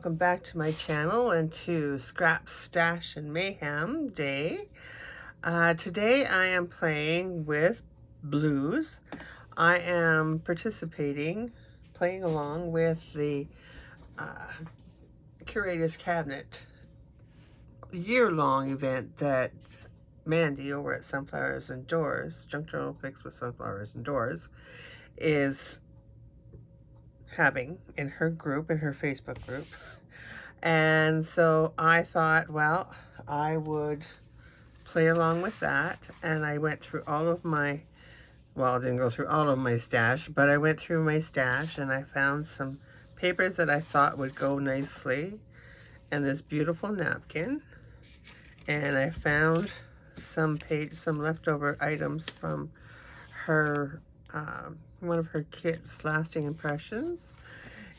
welcome back to my channel and to Scrap, Stash, and Mayhem Day. Today I am playing with blues. I am playing along with the Curator's Cabinet year-long event that Mandy over at Sunflowers and Doors, Junk Journal Picks with Sunflowers and Doors, is having in her group, in her Facebook group. And so I thought, well, I would play along with that. And I went through all of my, well, I didn't go through all of my stash, but I went through my stash and I found some papers that I thought would go nicely, and this beautiful napkin. And I found some leftover items from her, one of her kits, Lasting Impressions.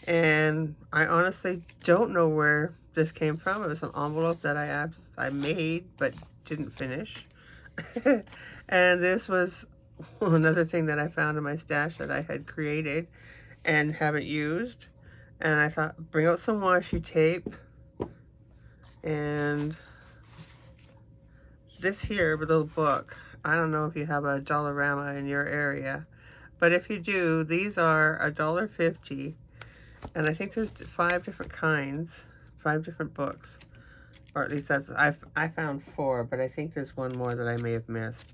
And I honestly don't know where this came from. It was an envelope that I made but didn't finish. And this was another thing that I found in my stash that I had created and haven't used. And I thought, bring out some washi tape. And this here little book, I don't know if you have a Dollarama in your area, but if you do, these are $1.50. And I think there's 5 different kinds, 5 different books, or at least that's, I found 4, but I think there's one more that I may have missed.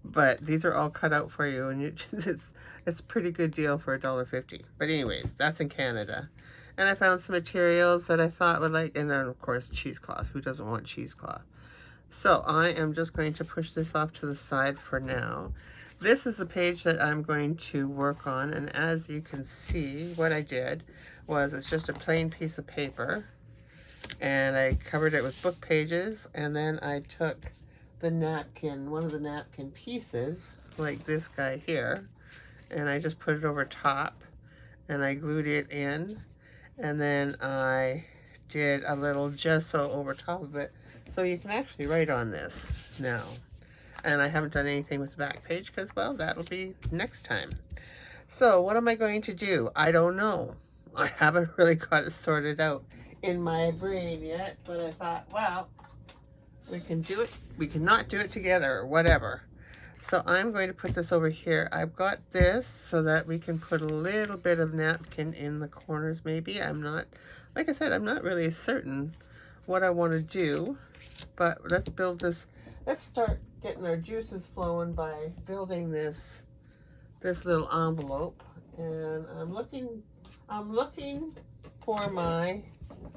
But these are all cut out for you, and it's a pretty good deal for $1.50. But anyways, that's in Canada. And I found some materials that I thought would like, and then of course cheesecloth. Who doesn't want cheesecloth? So I am just going to push this off to the side for now. This is the page that I'm going to work on, and as you can see, what I did was, it's just a plain piece of paper, and I covered it with book pages, and then I took the napkin, one of the napkin pieces, like this guy here, and I just put it over top, and I glued it in, and then I did a little gesso over top of it, so you can actually write on this now. And I haven't done anything with the back page because, well, that'll be next time. So what am I going to do? I don't know. I haven't really got it sorted out in my brain yet, but I thought, well, we can do it. We cannot do it together or whatever. So I'm going to put this over here. I've got this so that we can put a little bit of napkin in the corners maybe. I'm not, like I said, I'm not really certain what I want to do, but let's build this. Let's start getting our juices flowing by building this little envelope. And I'm looking for my,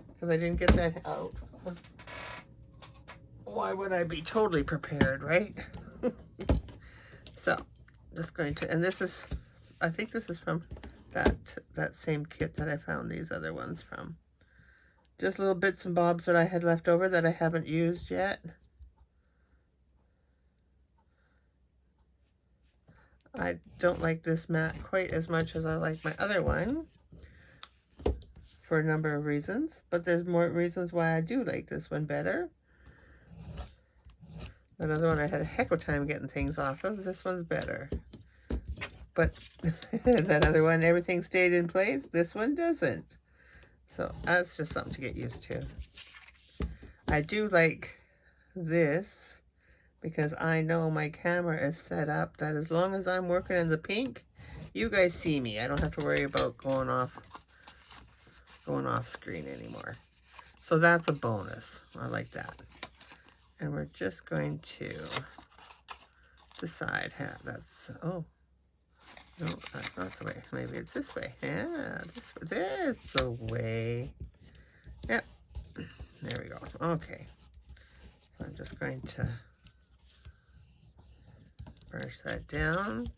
because I didn't get that out. Why would I be totally prepared, right? So just going to, and this is, I think this is from that same kit that I found these other ones from. Just little bits and bobs that I had left over that I haven't used yet. I don't like this mat quite as much as I like my other one for a number of reasons, but there's more reasons why I do like this one better. Another one I had a heck of a time getting things off of. This one's better. But that other one, everything stayed in place. This one doesn't. So that's just something to get used to. I do like this, because I know my camera is set up that as long as I'm working in the pink, you guys see me. I don't have to worry about going off screen anymore. So that's a bonus. I like that. And we're just going to decide how that's, oh, no, that's not the way. Maybe it's this way. Yeah, there's the way. Yep. There we go. Okay. So I'm just going to brush that down.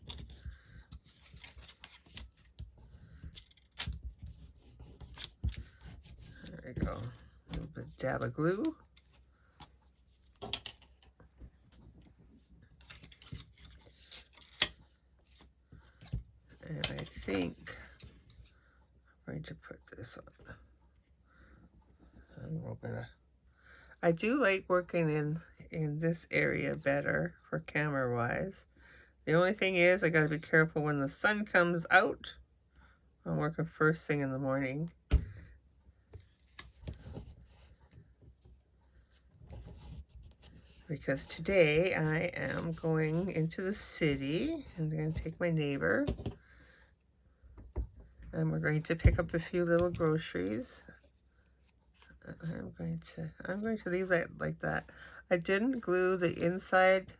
There we go. A little bit dab of glue. And I think I'm going to put this on. A little bit of, I do like working in this area better for camera wise. The only thing is I gotta be careful when the sun comes out. I'm working first thing in the morning. because today I am going into the city. I'm going to take my neighbor and we're going to pick up a few little groceries. I'm going to leave it like that. I didn't glue the inside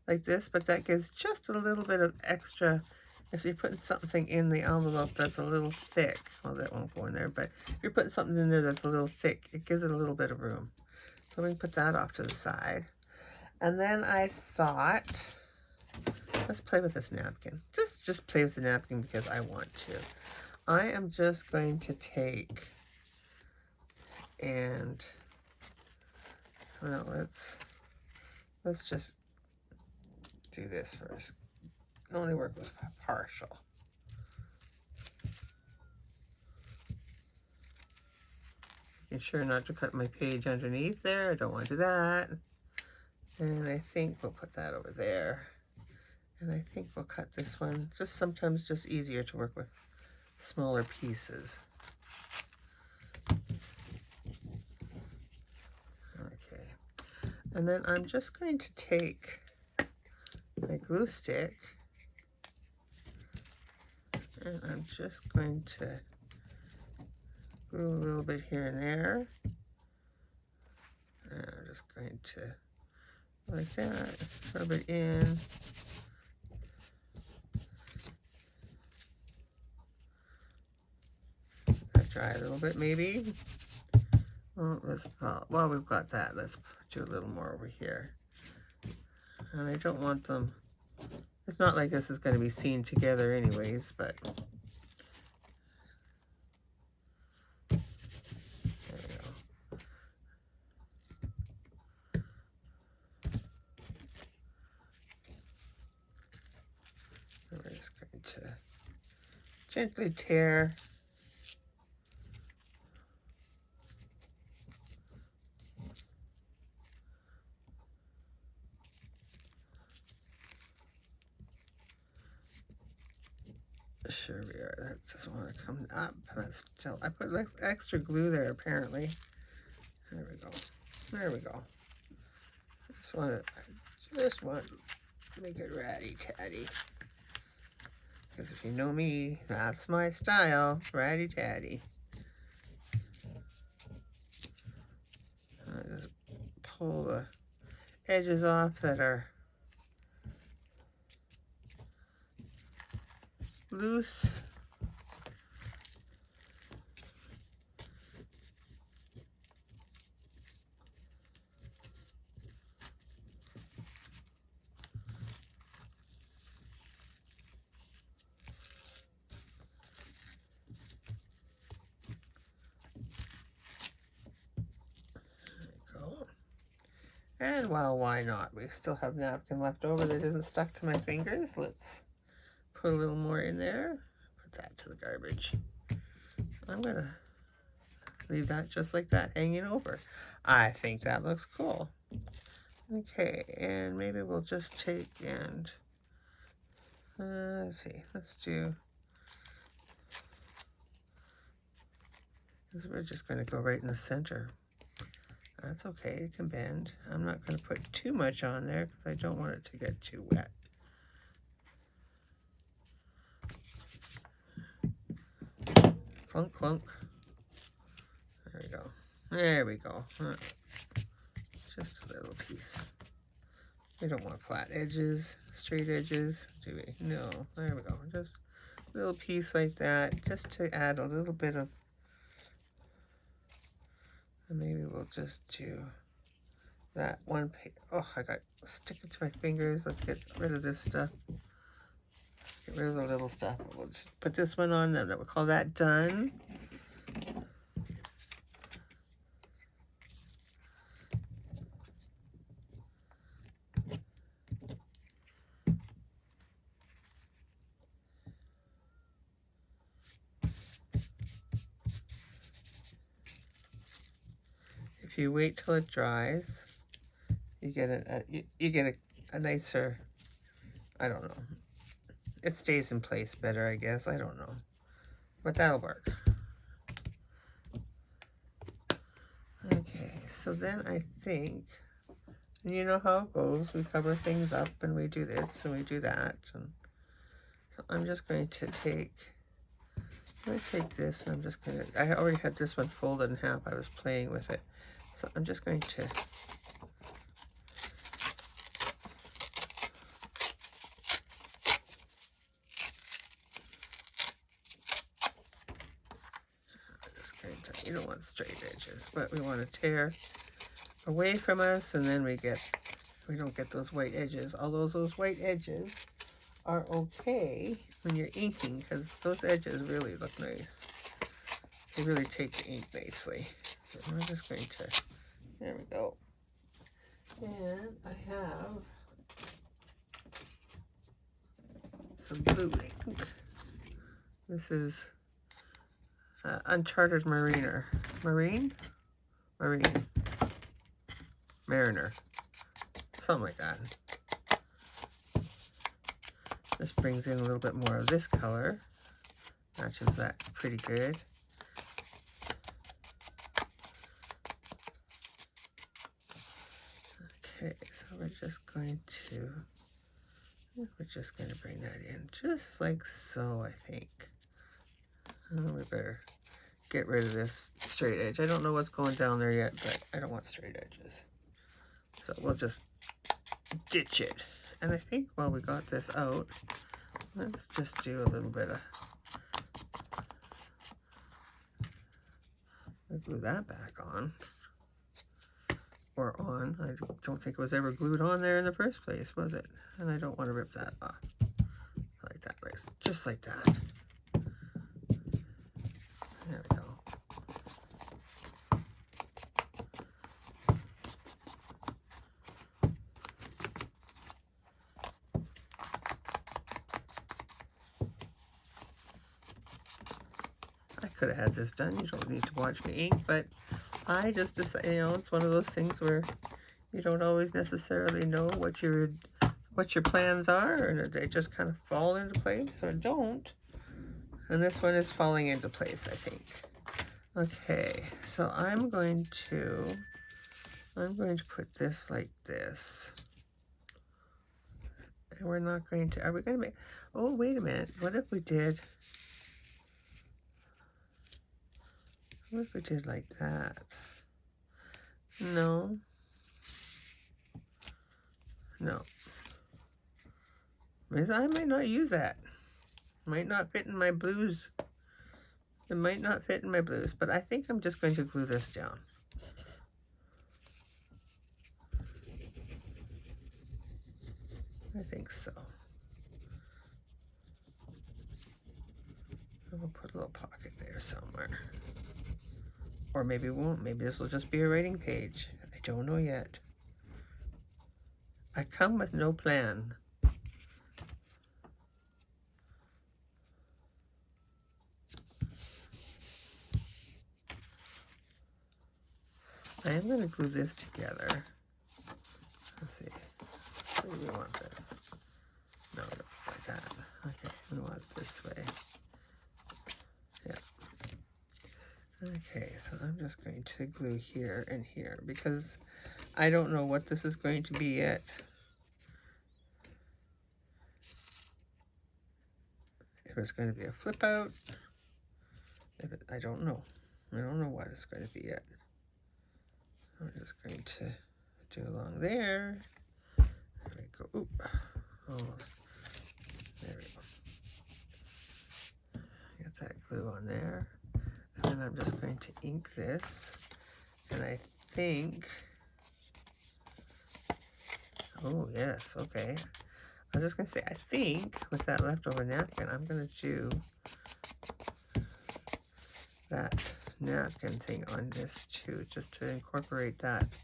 like this, but that gives just a little bit of extra. If you're putting something in the envelope that's a little thick, well, that won't go in there, but if you're putting something in there that's a little thick, it gives it a little bit of room. So we can put that off to the side. And then I thought, let's play with this napkin. Just play with the napkin because I want to. I am just going to take and, well, let's just do this first. Only work with partial. Making sure not to cut my page underneath there. I don't want to do that. And I think we'll put that over there. And I think we'll cut this one. Just sometimes just easier to work with smaller pieces. Okay. And then I'm just going to take my glue stick and I'm just going to glue a little bit here and there. And I'm just going to, like that, rub it in. Let that dry a little bit maybe. Well, while we've got that, let's do a little more over here. And I don't want them, it's not like this is going to be seen together anyways, but there we go. And we're just going to gently tear. Sure we are. That doesn't want to come up. That's still. I put extra glue there apparently. There we go. There we go. Just want to make it ratty tatty. Because if you know me, that's my style. Ratty tatty. Just pull the edges off that are loose. And well, why not? We still have napkin left over that isn't stuck to my fingers. Let's put a little more in there. Put that to the garbage. I'm going to leave that just like that hanging over. I think that looks cool. Okay, and maybe we'll just take and, let's see, let's do, we're just going to go right in the center. That's okay, it can bend. I'm not going to put too much on there because I don't want it to get too wet. Clunk, clunk. There we go. There we go. Just a little piece. We don't want flat edges, straight edges, do we? No. There we go. Just a little piece like that, just to add a little bit of. And maybe we'll just do that one page. Oh, I got sticking to my fingers. Let's get rid of this stuff. Get rid of the little stuff. We'll just put this one on, then we'll call that done. If you wait till it dries, you get a nicer, I don't know. It stays in place better, I guess. I don't know. But that'll work. Okay, so then I think And you know how it goes. We cover things up and we do this and we do that. And so I'm just going to take, this and I'm just going to, I already had this one folded in half. I was playing with it. So I'm just going to you don't want straight edges, but we want to tear away from us, and then we don't get those white edges. Although those white edges are okay when you're inking, because those edges really look nice. They really take the ink nicely. And we're just going to, there we go. And I have some blue ink. This is Uncharted Mariner. Mariner. Something like that. This brings in a little bit more of this color. Matches that pretty good. Okay, so we're just going to bring that in just like so, I think. Oh, we better get rid of this straight edge. I don't know what's going down there yet, but I don't want straight edges. So we'll just ditch it. And I think while we got this out, let's just do a little bit of, I'll glue that back on. Or on. I don't think it was ever glued on there in the first place, was it? And I don't want to rip that off. Like that, right? Just like that. There we go. I could have had this done. You don't need to watch me ink, but I just decided, you know, it's one of those things where you don't always necessarily know what your plans are, and they just kind of fall into place or don't. And this one is falling into place, I think. Okay, so I'm going to put this like this. And we're not going to, are we going to make, oh, wait a minute. What if we did like that? No. I might not use that. Might not fit in my blues. It might not fit in my blues, but I think I'm just going to glue this down. I think so. We'll put a little pocket there somewhere. Or maybe we won't. Maybe this will just be a writing page. I don't know yet. I come with no plan. I am going to glue this together. Let's see. Where do we want this? No, we don't like that. Okay, we want it this way. Yeah. Okay, so I'm just going to glue here and here because I don't know what this is going to be yet. If it's going to be a flip out, I don't know. I don't know what it's going to be yet. I'm just going to do along there. There we go. Oop, almost. There we go. Get that glue on there. And then I'm just going to ink this. And I think, oh yes, okay. I was just going to say, I think with that leftover napkin, I'm going to do that napkin thing on this too, just to incorporate that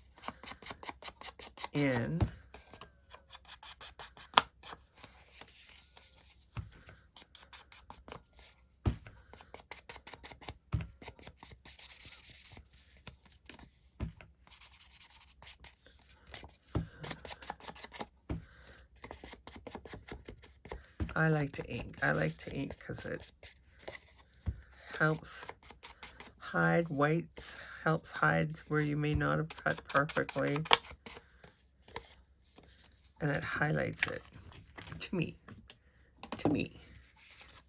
in. I like to ink. I like to ink because it helps hide whites, helps hide where you may not have cut perfectly. and it highlights it to me.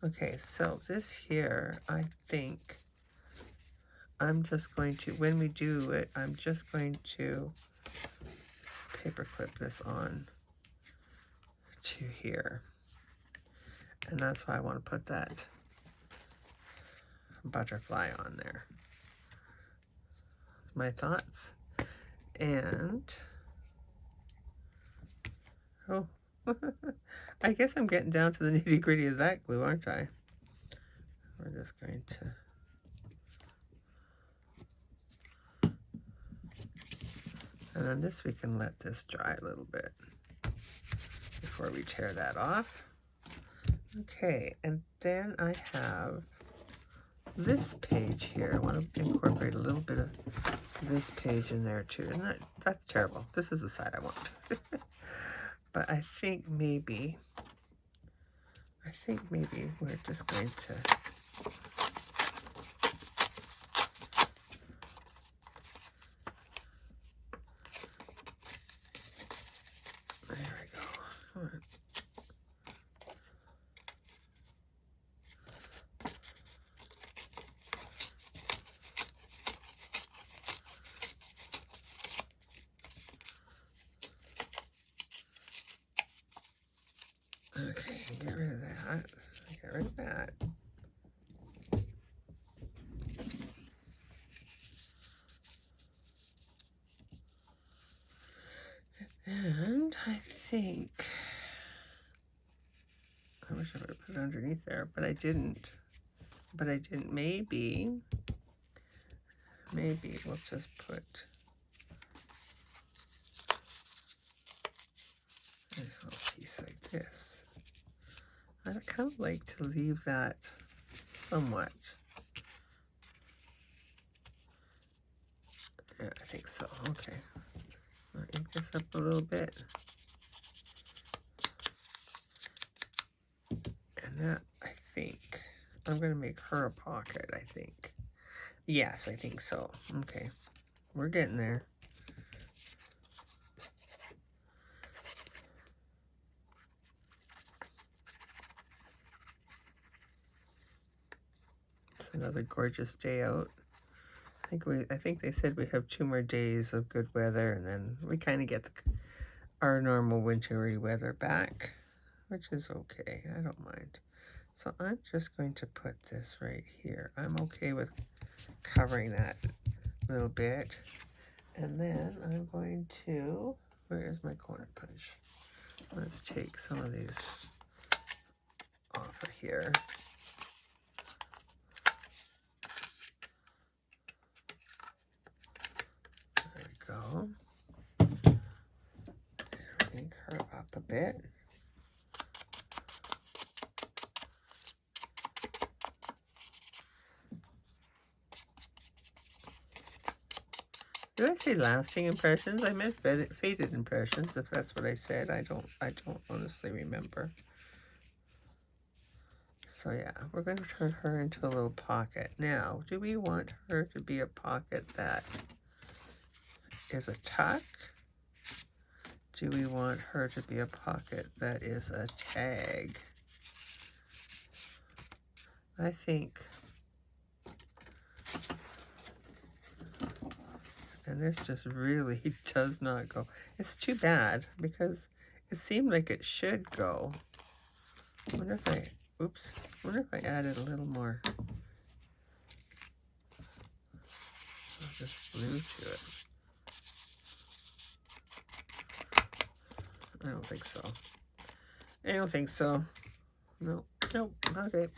Okay, so this here, I think I'm just going to, when we do it, I'm just going to paperclip this on to here. And that's why I want to put that butterfly on there. That's my thoughts. And, oh, I guess I'm getting down to the nitty gritty of that glue, aren't I? We're just going to, and then this we can let this dry a little bit before we tear that off. Okay, and then I have this page here. I want to incorporate a little bit of this page in there too. And that's terrible. This is the side I want. But I think maybe we're just going to there we go. All right. Okay, get rid of that. Get rid of that. And I think I wish I would have put it underneath there, but I didn't. Maybe we'll just put this little piece like this. I kind of like to leave that somewhat. Yeah, I think so. Okay. I'll ink this up a little bit. And that, I think, I'm going to make her a pocket, I think. Yes, I think so. Okay. We're getting there. It's another gorgeous day out. I think they said we have 2 more days of good weather, and then we kind of get our normal wintry weather back, which is okay. I don't mind. So I'm just going to put this right here. I'm okay with covering that little bit. And then I'm going to, where is my corner punch? Let's take some of these off of here. There we go. Ink her up a bit. Did I say lasting impressions? I meant faded impressions, if that's what I said. I don't honestly remember. So yeah, we're going to turn her into a little pocket. Now, do we want her to be a pocket that is a tuck? Do we want her to be a pocket that is a tag? I think, and this just really does not go. It's too bad because it seemed like it should go. I wonder if I, oops, I wonder if I added a little more. I'll just glue to it. I don't think so. I don't think so. No, nope, okay.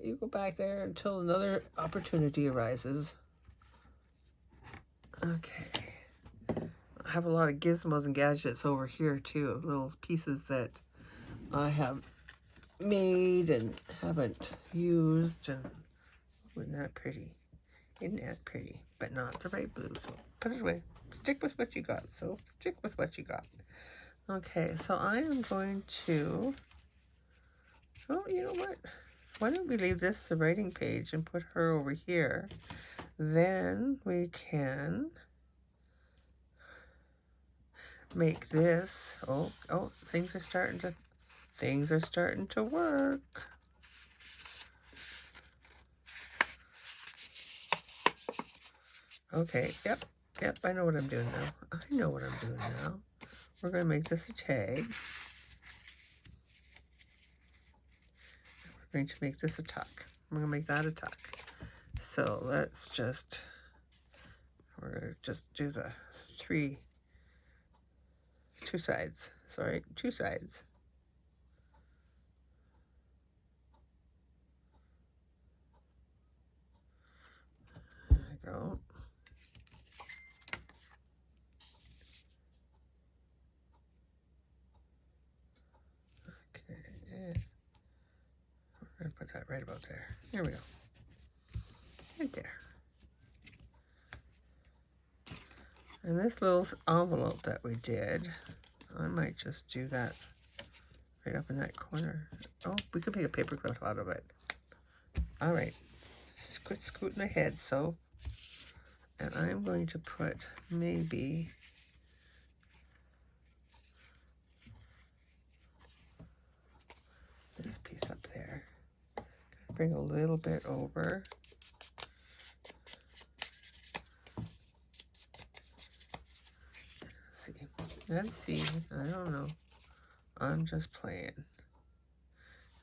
You go back there until another opportunity arises. Okay. I have a lot of gizmos and gadgets over here too. Little pieces that I have made and haven't used. And isn't that pretty? Isn't that pretty? But not the right blue. So put it away. Stick with what you got. So stick with what you got. Okay, so I am going to, oh, you know what? Why don't we leave this the writing page and put her over here? Then we can make this. Oh, things are starting to work. Okay, yep, I know what I'm doing now. We're going to make this a tag. We're going to make this a tuck. I'm going to make that a tuck. So let's just, we're going to just do the two sides. There we go. Okay. We're going to put that right about there. Here we go. Right there. And this little envelope that we did, I might just do that right up in that corner. Oh, we could make a paperclip out of it. All right, quit scooting ahead, so. And I'm going to put maybe this piece up there. Bring a little bit over. Let's see. I don't know. I'm just playing.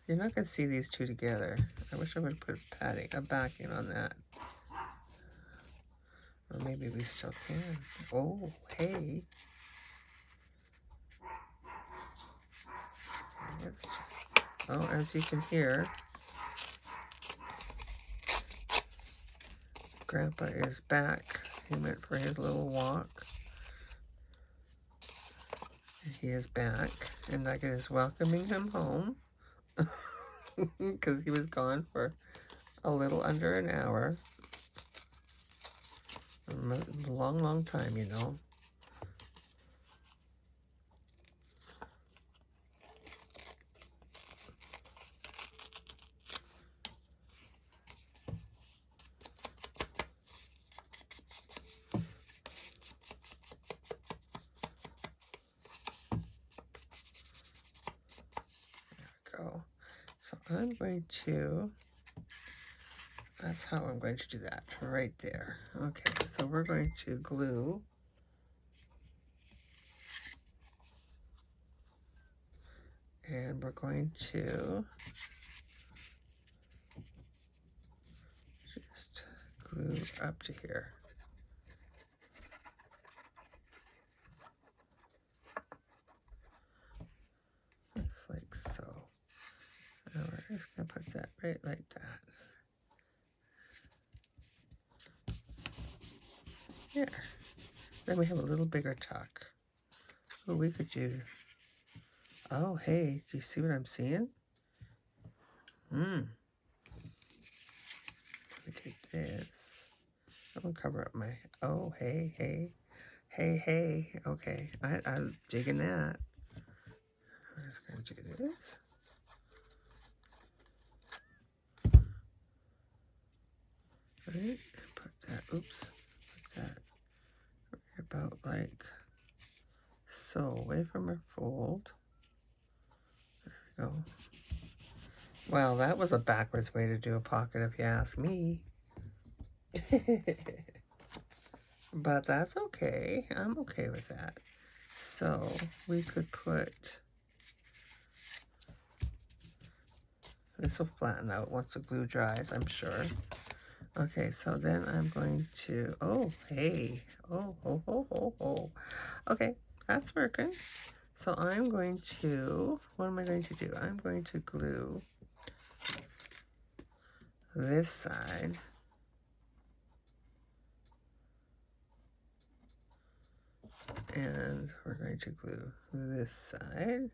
You're not going to see these two together. I wish I would have put a backing on that. Or maybe we still can. Oh, hey. Oh, as you can hear, Grandpa is back. He went for his little walk. He is back, and Nugget is welcoming him home because he was gone for a little under an hour. A long, long time, you know. So I'm going to, that's how I'm going to do that, right there. Okay, so we're going to glue and we're going to just glue up to here. Just like so. Now we're just going to put that right like that. There. Then we have a little bigger tuck. Oh, we could do, oh, hey, do you see what I'm seeing? Let me take this. I'm going to cover up my, oh, hey. Okay, I'm digging that. I'm just going to do this. Right, put that, oops, put that right about like so, away from our fold. There we go. Well, that was a backwards way to do a pocket if you ask me. But that's okay. I'm okay with that. So we could put, this will flatten out once the glue dries, I'm sure. Okay, so then I'm going to, oh, hey, oh. Okay, that's working. So I'm going to, what am I going to do? I'm going to glue this side. And we're going to glue this side.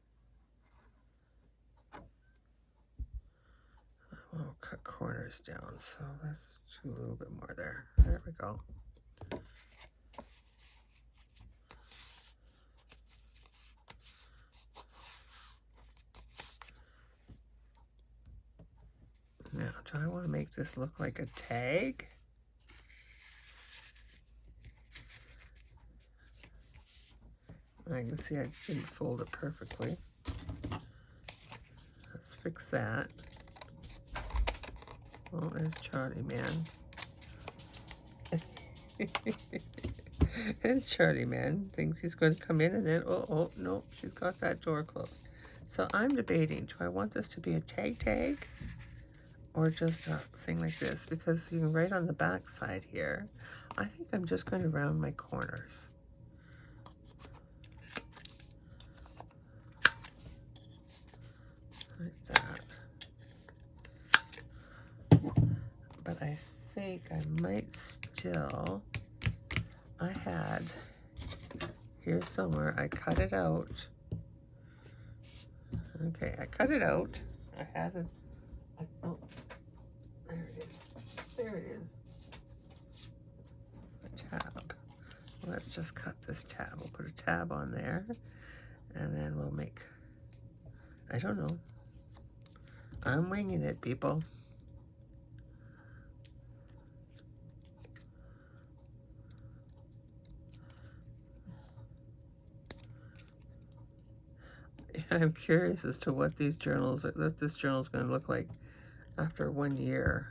I'll cut corners down, so let's do a little bit more there. There we go. Now, do I want to make this look like a tag? I can see I didn't fold it perfectly. Let's fix that. Oh, there's Charlie, man. And Charlie, man, thinks he's going to come in and then, oh, no, she's got that door closed. So I'm debating, do I want this to be a tag or just a thing like this? Because you can write on the back side here. I think I'm just going to round my corners. Like that. But I think I might still, I had here somewhere, I cut it out. Okay, I cut it out. I had it. Oh, there it is. There it is. A tab. Let's just cut this tab. We'll put a tab on there, and then we'll make, I don't know. I'm winging it, people. I'm curious as to what these journals, what this journal is going to look like after 1 year.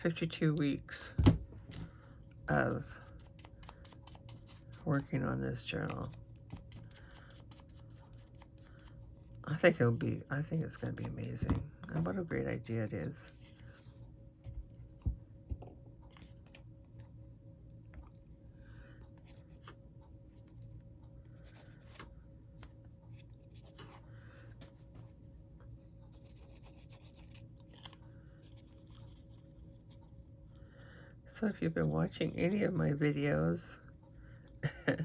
52 weeks of working on this journal. I think it's going to be amazing. And what a great idea it is. So if you've been watching any of my videos,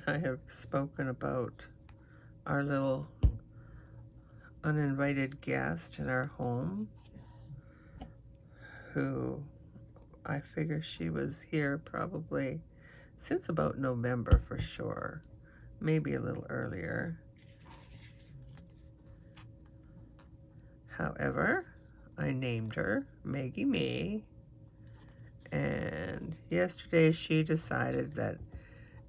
I have spoken about our little uninvited guest in our home, who I figure she was here probably since about November for sure, maybe a little earlier. However, I named her Maggie May, and yesterday she decided that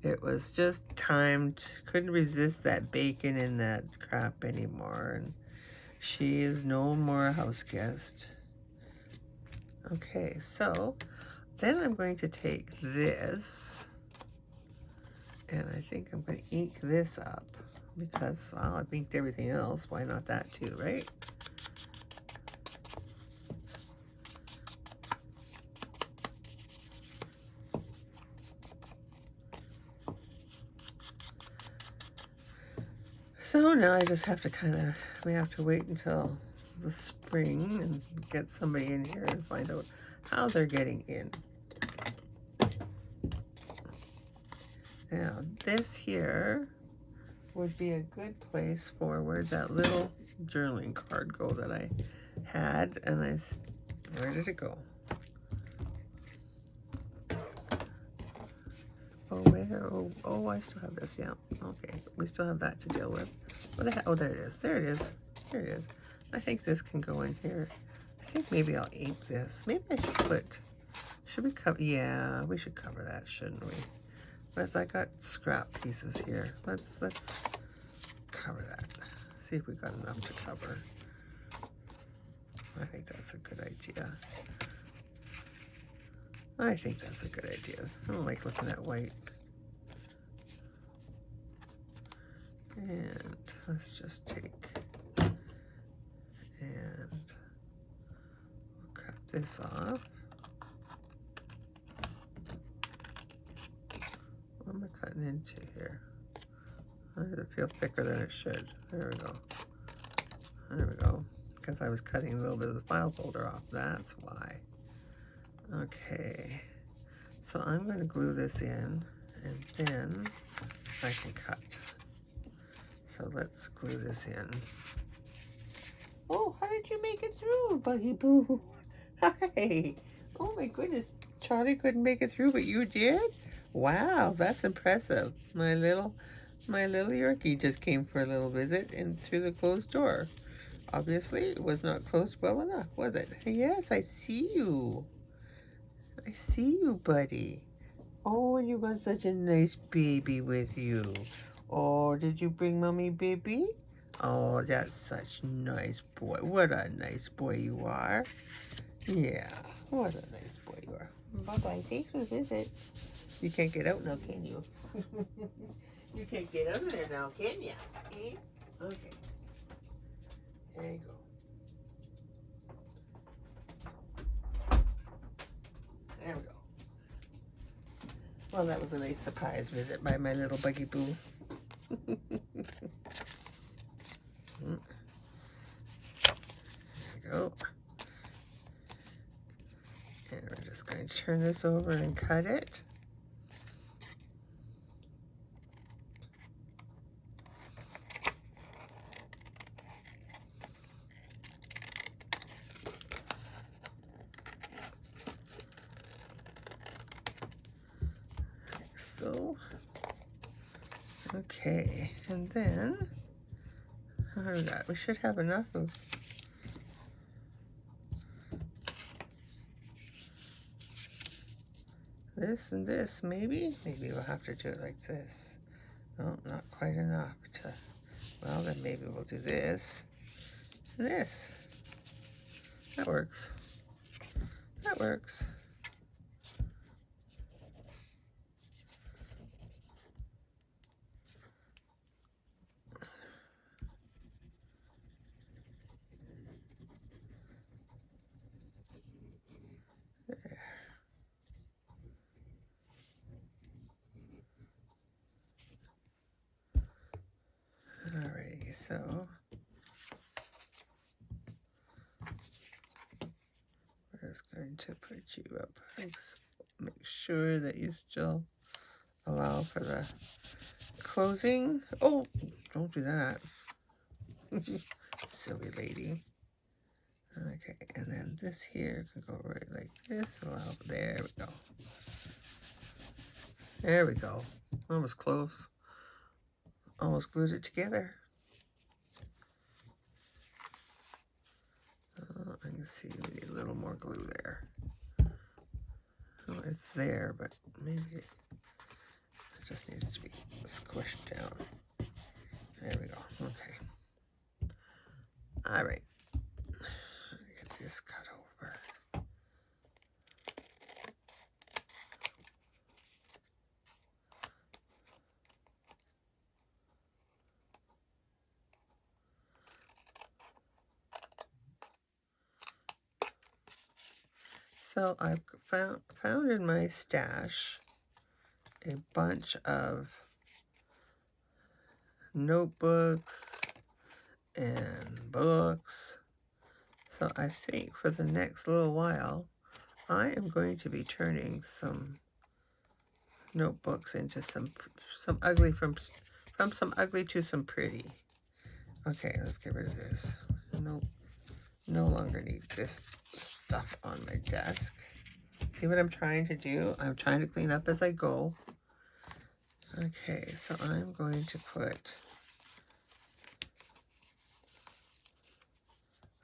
it was just time, couldn't resist that bacon and that crap anymore, and she is no more a house guest. Okay, so then I'm going to take this, and I think I'm going to ink this up, because, well, I've inked everything else. Why not that too, right? So now I just have to we have to wait until the spring and get somebody in here and find out how they're getting in. Now, this here would be a good place for, where'd that little journaling card go that I had, and where did it go? Oh, where? Oh, I still have this, yeah. Okay, we still have that to deal with. Oh, there it is. There it is. There it is. I think this can go in here. I think maybe I'll ink this. Maybe I should we cover, yeah, we should cover that, shouldn't we? But I got scrap pieces here. Let's cover that. See if we got enough to cover. I think that's a good idea. I think that's a good idea. I don't like looking at white. And let's just take and we'll cut this off. What am I cutting into here? It feels thicker than it should. There we go. There we go. Because I was cutting a little bit of the file folder off. That's why. Okay. So I'm going to glue this in, and then I can cut. So let's glue this in. Oh, how did you make it through, Buggy Boo? Hi. Oh my goodness. Charlie couldn't make it through, but you did? Wow, that's impressive. My little Yorkie just came for a little visit and through the closed door. Obviously, it was not closed well enough, was it? Yes, I see you. I see you, buddy. Oh, and you got such a nice baby with you. Oh, did you bring mommy baby? Oh, that's such a nice boy. What a nice boy you are. Yeah, what a nice boy you are. Bye-bye. Thanks for the visit. You can't get out now, can you? You can't get out of there now, can you? Eh? Okay. There you go. There we go. Well, that was a nice surprise visit by my little buggy boo. There we go. And we're just going to turn this over and cut it. Like so. Okay, and then what do we got? We should have enough of this and this, maybe? Maybe we'll have to do it like this. No, not quite enough to, well, then maybe we'll do this and this. That works. That works. There. Alrighty, so we're just going to put you up. Make sure that you still allow for the closing. Oh, don't do that. Silly lady. Okay, and then this here can go right like this. Allow, there we go. There we go. Almost close. Almost glued it together. I can see we need a little more glue there. Oh, it's there, but maybe it just needs to be squished down. There we go. Okay. All right. Get this cut over. So I've found in my stash a bunch of notebooks and books. So I think for the next little while, I am going to be turning some notebooks into some ugly from some ugly to some pretty. Okay, let's get rid of this. No longer need this stuff on my desk. See what I'm trying to do? I'm trying to clean up as I go. Okay, so I'm going to put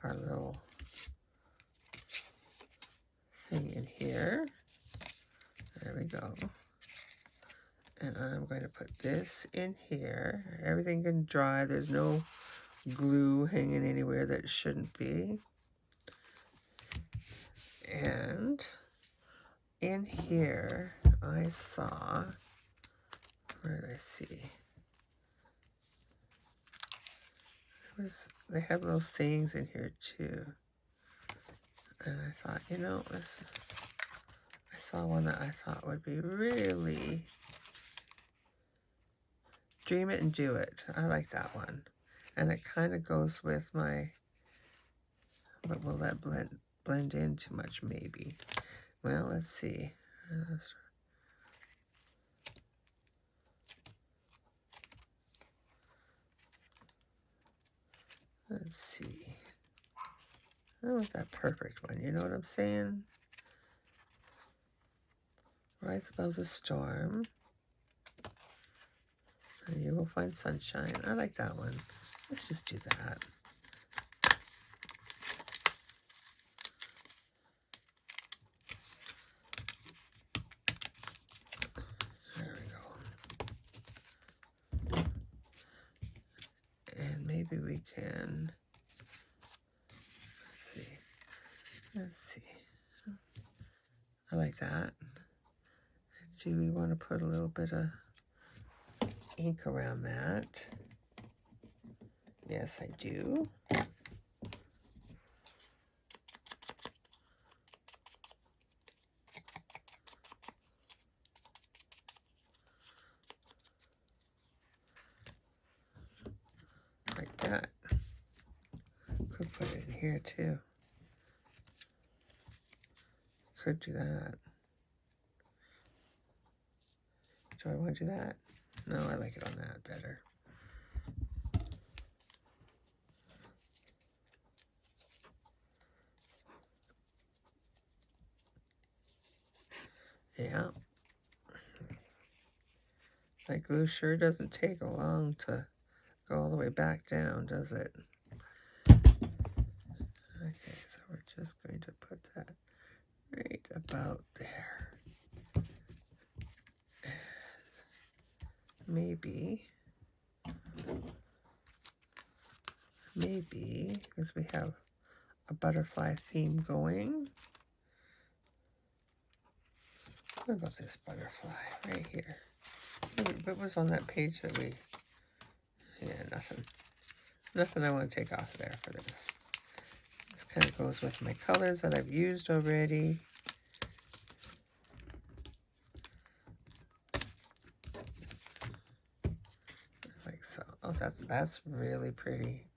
our little thing in here. There we go. And I'm going to put this in here. Everything can dry. There's no glue hanging anywhere that it shouldn't be. And in here, I saw, where did I see? They have little sayings in here too. And I thought, you know, I saw one that I thought would be really, dream it and do it. I like that one. And it kind of goes with my, but will that blend in too much maybe? Well, let's see. Let's see. That was that perfect one. You know what I'm saying? Rise above the storm. And you will find sunshine. I like that one. Let's just do that. There we go. maybe we can, let's see. I like that. Do we want to put a little bit of ink around that? Yes, I do. Like that. Could put it in here too. Could do that. Do I want to do that? No, I like it on that better. Yeah. That glue sure doesn't take long to go all the way back down, does it? Okay, so we're just going to put that right about there. And maybe, because we have a butterfly theme going. What about this butterfly right here? What was on that page that we, yeah, nothing. Nothing I want to take off of there for this. This kind of goes with my colors that I've used already. Like so. Oh, that's really pretty.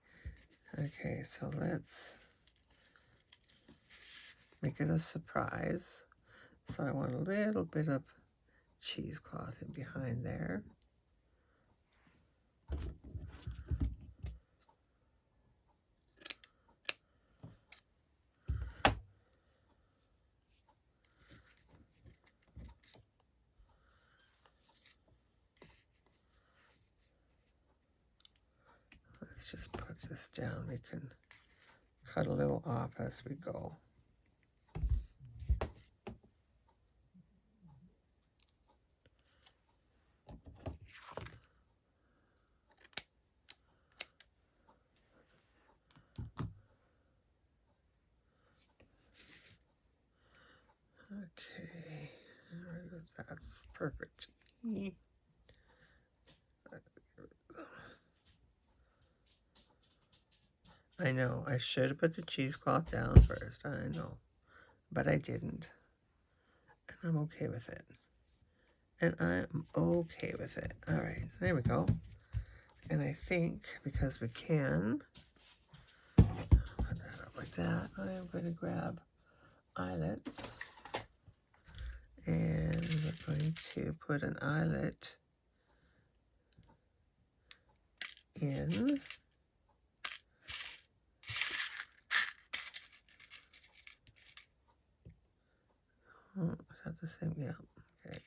Okay, so let's make it a surprise. So I want a little bit of cheesecloth in behind there. Let's just put this down. We can cut a little off as we go. Okay, that's perfect. I know, I should have put the cheesecloth down first, I know, but I didn't. And I'm okay with it. And I'm okay with it. All right, there we go. And I think, because we can, put that up like that, I am going to grab eyelets. And we're going to put an eyelet in. Oh, is that the same? Yeah, okay.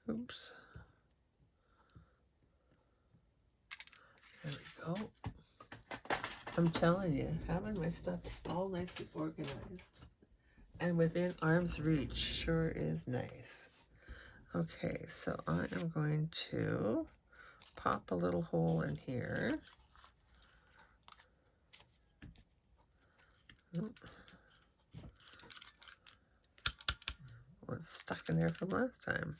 Oops. There we go. I'm telling you, having my stuff all nicely organized and within arm's reach sure is nice. Okay, so I am going to pop a little hole in here. What's stuck in there from last time?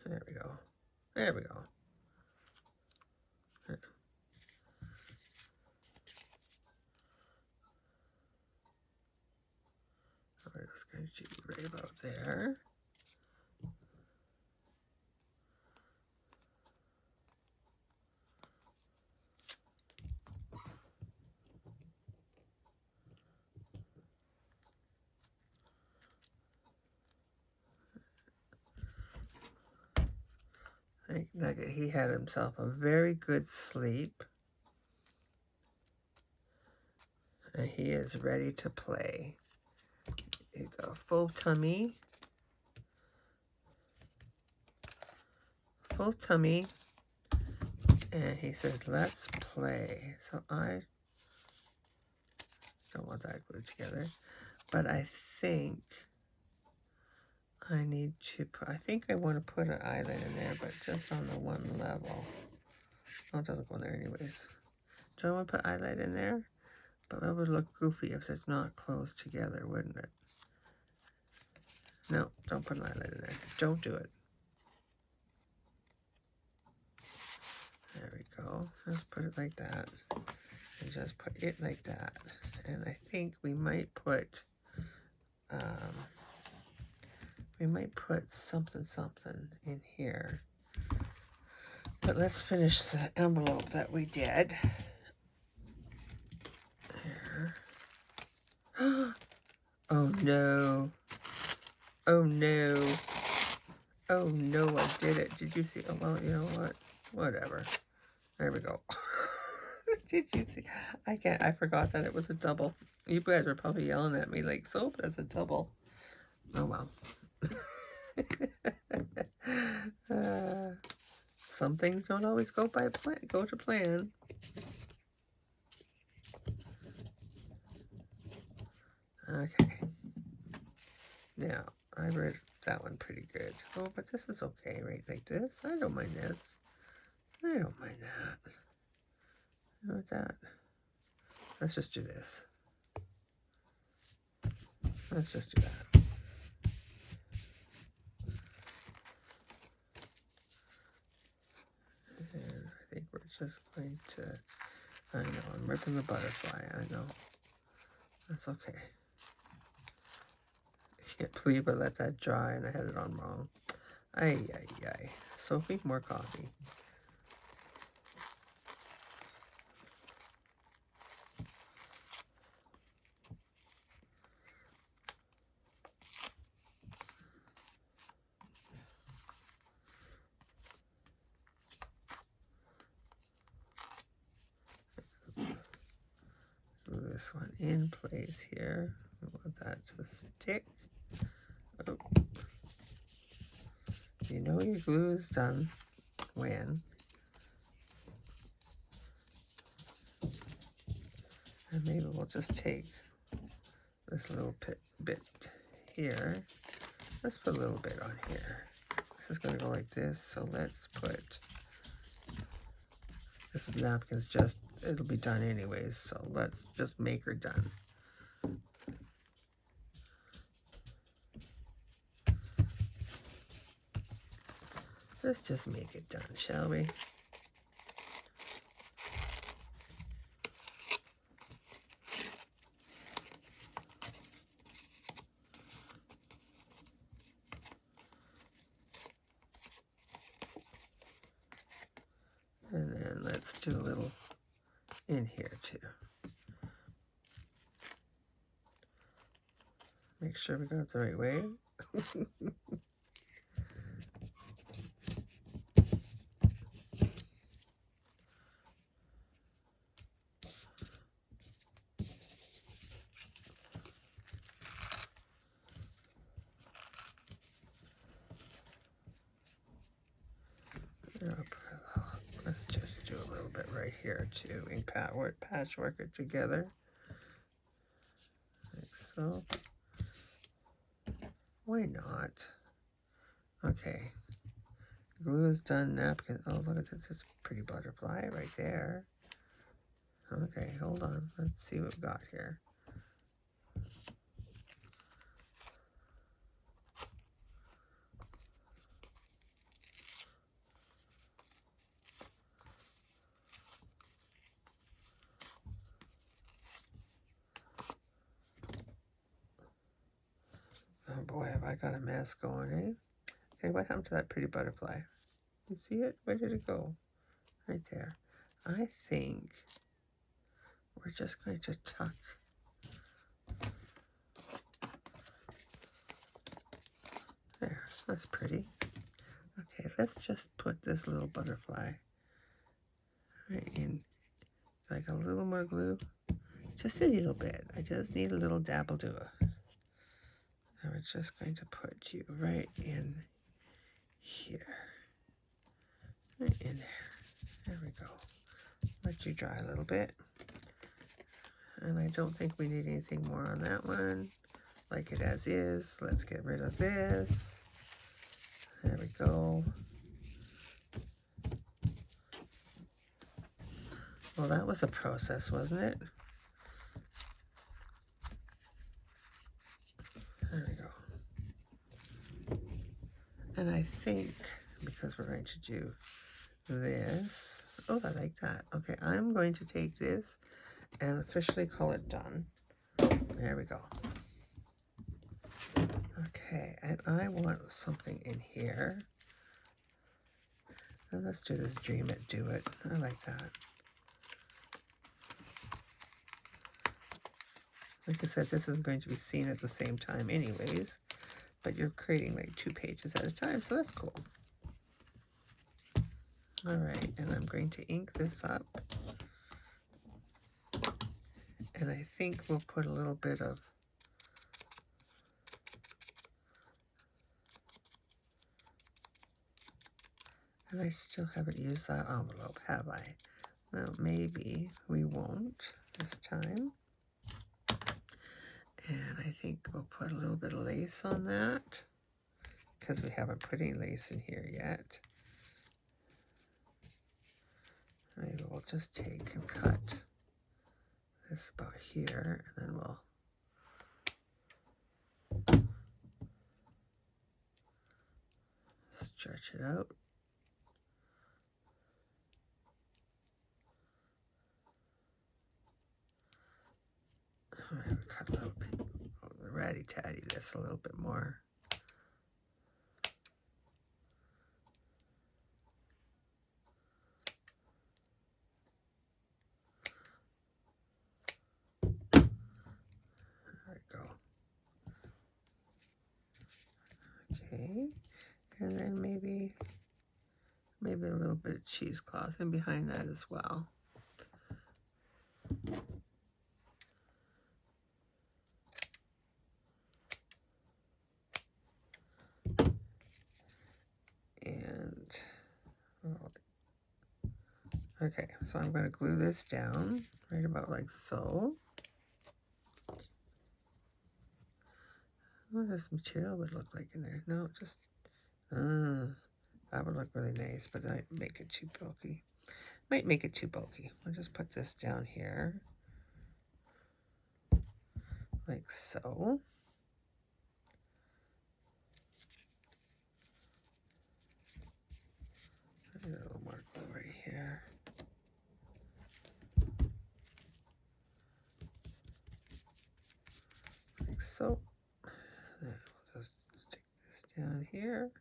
There we go. There we go. There. We're just going to be right about there. I think Nugget, he had himself a very good sleep. And he is ready to play. Here you go, full tummy. Full tummy. And he says, let's play. So I don't want that glued together. But I think I need to put, I think I want to put an eyelid in there, but just on the one level. Oh, it doesn't go there anyways. Do I want to put eyelid in there? But it would look goofy if it's not close together, wouldn't it? No, don't put an eyelid in there. Don't do it. There we go. Just put it like that. And just put it like that. And I think we might put something in here. But let's finish the envelope that we did. There. Oh no. Oh no. Oh no, I did it. Did you see? Oh, well, you know what? Whatever. There we go. Did you see? I forgot that it was a double. You guys are probably yelling at me like, soap, that's a double. Oh well. Some things don't always go to plan. Okay. Now, I read that one pretty good. Oh, but this is okay, right? Like this. I don't mind this. I don't mind that. You know what that? Let's just do this. Let's just do that. And I think we're just going to, I know, I'm ripping the butterfly, I know. That's okay. I can't believe I let that dry and I had it on wrong. Ay, ay, ay. Sophie, more coffee. Glue this one in place here. We want that to stick. Oh. You know your glue is done when. And maybe we'll just take this little bit here. Let's put a little bit on here. This is going to go like this, so let's put, this napkin's just, it'll be done anyways, so let's just make her done. Let's just make it done, shall we? And then let's do a little in here too. Make sure we got it the right way. Let's just do a little bit right here too and patchwork it together. Like so. Why not? Okay. Glue is done, napkin. Oh, look at this. It's a pretty butterfly right there. Okay, hold on. Let's see what we've got here. Oh boy, have I got a mess going, eh? Okay, what happened to that pretty butterfly? You see it? Where did it go? Right there. I think we're just going to tuck there. That's pretty. Okay, let's just put this little butterfly right in, like a little more glue. Just a little bit. I just need a little dabble do it. And we're just going to put you right in here. Right in there. There we go. Let you dry a little bit. And I don't think we need anything more on that one. like it as is. Let's get rid of this. There we go. Well, that was a process, wasn't it? There we go. And I think, because we're going to do this. Oh, I like that. Okay, I'm going to take this and officially call it done. There we go. Okay, and I want something in here. And let's do this Dream It, Do It. I like that. Like I said, this isn't going to be seen at the same time anyways, but you're creating like 2 pages at a time, so that's cool. All right, and I'm going to ink this up. And I think we'll put a little bit of and I still haven't used that envelope, have I? Well, maybe we won't this time. And I think we'll put a little bit of lace on that because we haven't put any lace in here yet. Maybe we'll just take and cut this about here, and then we'll stretch it out. Maybe cut a little bit, ratty-tatty this a little bit more. There we go. Okay, and then maybe a little bit of cheesecloth in behind that as well. And okay, so I'm going to glue this down right about like so. What this material would look like in there? No, just that would look really nice, but I make it too bulky. Might make it too bulky. I'll just put this down here like so. A little more glue right here. Like so. Then we'll just stick this down here.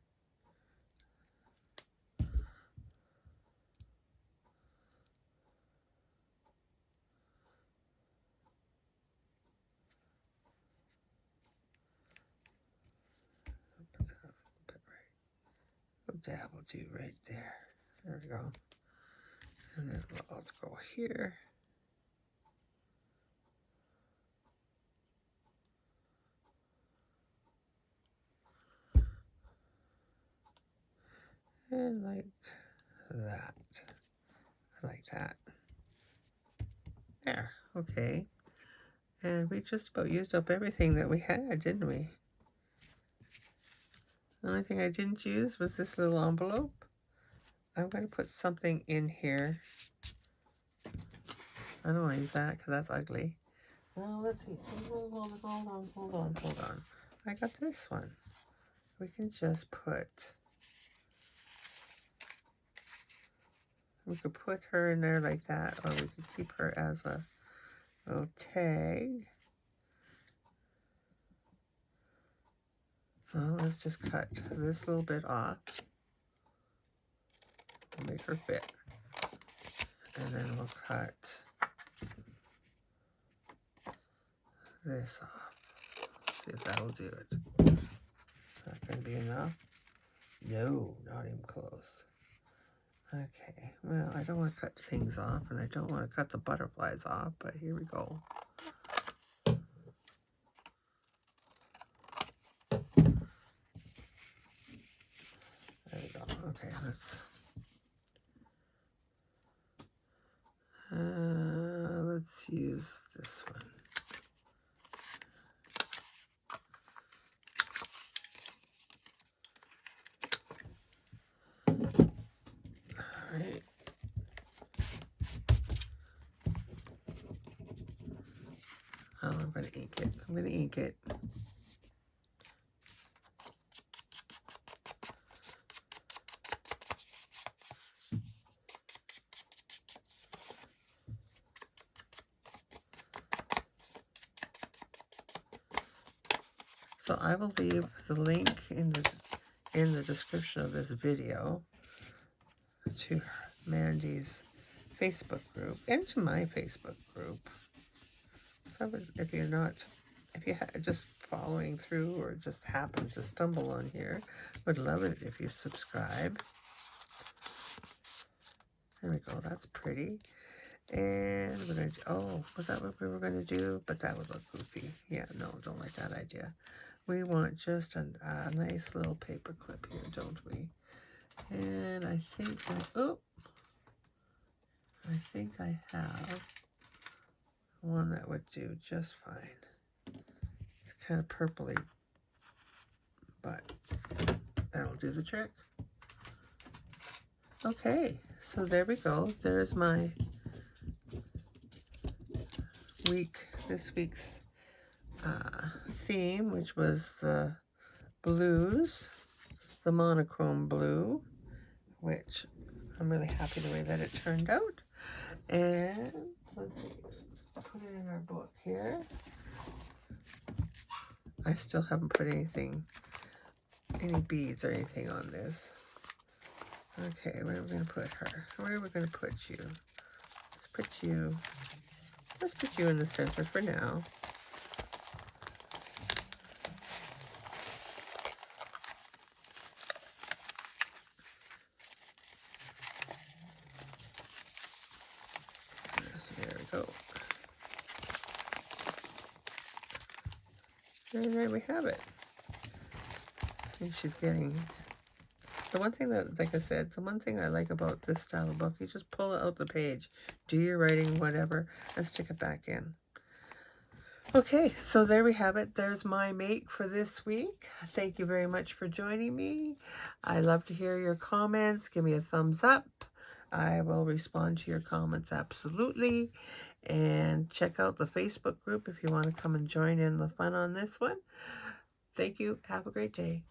Put that a little bit right. A dab will do right there. There we go. And then we'll go here. And like that. I like that. There, okay. And we just about used up everything that we had, didn't we? The only thing I didn't use was this little envelope. I'm going to put something in here. I don't want to use that because that's ugly. Well, let's see. Hold on. I got this one. We can just put... We could put her in there like that, or we could keep her as a little tag. Well, let's just cut this little bit off. Make her fit. And then we'll cut this off. See if that'll do it. Not going to be enough? No, not even close. Okay, well, I don't want to cut things off, and I don't want to cut the butterflies off, but here we go. There we go. Okay, let's use this one. Oh, I'm going to ink it. I'm going to ink it. So I will leave the link in the description of this video to Mandy's Facebook group and to my Facebook group. So if you're just following through or just happen to stumble on here, would love it if you subscribe. There we go. That's pretty. And we're gonna. Oh, was that what we were gonna do? But that would look goofy. Yeah, no, don't like that idea. We want just a nice little paper clip here, don't we? And I think I have one that would do just fine. It's kind of purpley, but that'll do the trick. Okay, so there we go. There's my this week's theme, which was blues, the monochrome blue, which I'm really happy the way that it turned out. And let's see, let's put it in our book here. I still haven't put any beads or anything on this. Okay, where are we going to put her? Where are we going to put you? Let's put you in the center for now. There we go. And there we have it. I think she's getting... The one thing that, like I said, the one thing I like about this style of book, you just pull it out the page, do your writing, whatever, and stick it back in. Okay, so there we have it. There's my make for this week. Thank you very much for joining me. I love to hear your comments. Give me a thumbs up. I will respond to your comments absolutely. And check out the Facebook group if you want to come and join in the fun on this one. Thank you. Have a great day.